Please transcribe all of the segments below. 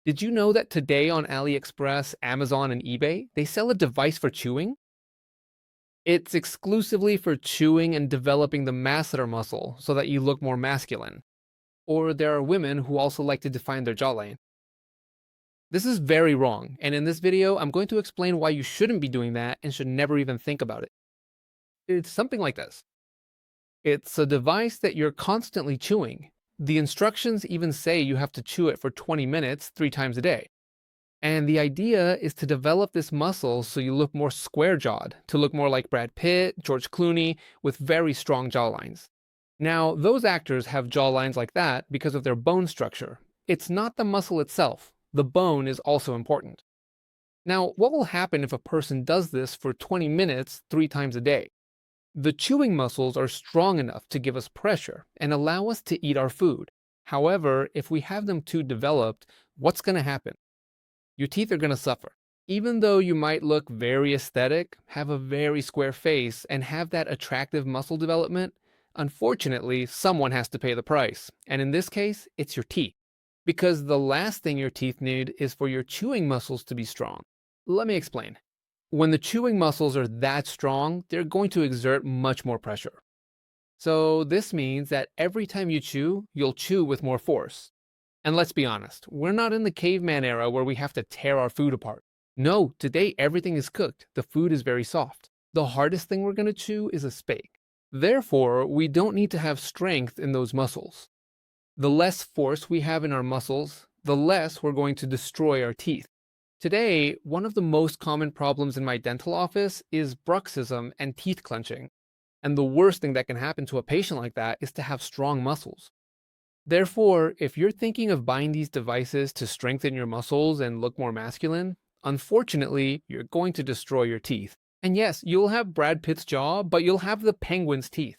Did you know that today on AliExpress, Amazon, and eBay, they sell a device for chewing? It's exclusively for chewing and developing the masseter muscle so that you look more masculine. Or there are women who also like to define their jawline. This is very wrong, and in this video, I'm going to explain why you shouldn't be doing that and should never even think about it. It's something like this. It's a device that you're constantly chewing. The instructions even say you have to chew it for 20 minutes 3 times a day. And the idea is to develop this muscle so you look more square-jawed, to look more like Brad Pitt, George Clooney, with very strong jawlines. Now, those actors have jawlines like that because of their bone structure. It's not the muscle itself. The bone is also important. Now, what will happen if a person does this for 20 minutes 3 times a day? The chewing muscles are strong enough to give us pressure and allow us to eat our food. However, if we have them too developed, what's going to happen? Your teeth are going to suffer. Even though you might look very aesthetic, have a very square face, and have that attractive muscle development, unfortunately, someone has to pay the price. And in this case, it's your teeth. Because the last thing your teeth need is for your chewing muscles to be strong. Let me explain. When the chewing muscles are that strong, they're going to exert much more pressure. So this means that every time you chew, you'll chew with more force. And let's be honest, we're not in the caveman era where we have to tear our food apart. No, today everything is cooked. The food is very soft. The hardest thing we're going to chew is a steak. Therefore, we don't need to have strength in those muscles. The less force we have in our muscles, the less we're going to destroy our teeth. Today, one of the most common problems in my dental office is bruxism and teeth clenching. And the worst thing that can happen to a patient like that is to have strong muscles. Therefore, if you're thinking of buying these devices to strengthen your muscles and look more masculine, unfortunately, you're going to destroy your teeth. And yes, you'll have Brad Pitt's jaw, but you'll have the penguin's teeth.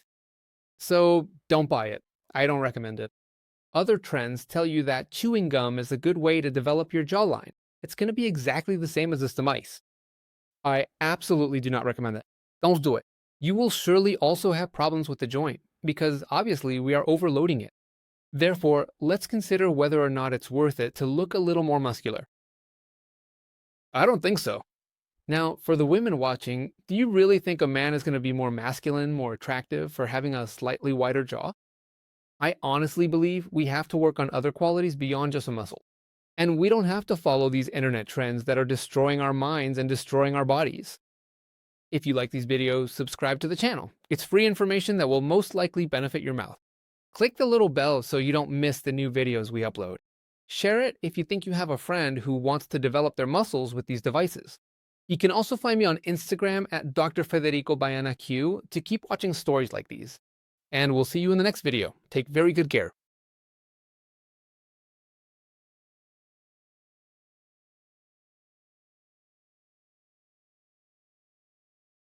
So don't buy it. I don't recommend it. Other trends tell you that chewing gum is a good way to develop your jawline. It's going to be exactly the same as this device. I absolutely do not recommend it. Don't do it. You will surely also have problems with the joint, because obviously we are overloading it. Therefore, let's consider whether or not it's worth it to look a little more muscular. I don't think so. Now, for the women watching, do you really think a man is going to be more masculine, more attractive for having a slightly wider jaw? I honestly believe we have to work on other qualities beyond just a muscle. And we don't have to follow these internet trends that are destroying our minds and destroying our bodies. If you like these videos, subscribe to the channel. It's free information that will most likely benefit your mouth. Click the little bell so you don't miss the new videos we upload. Share it if you think you have a friend who wants to develop their muscles with these devices. You can also find me on Instagram at Dr. Federico Baena Q to keep watching stories like these. And we'll see you in the next video. Take very good care.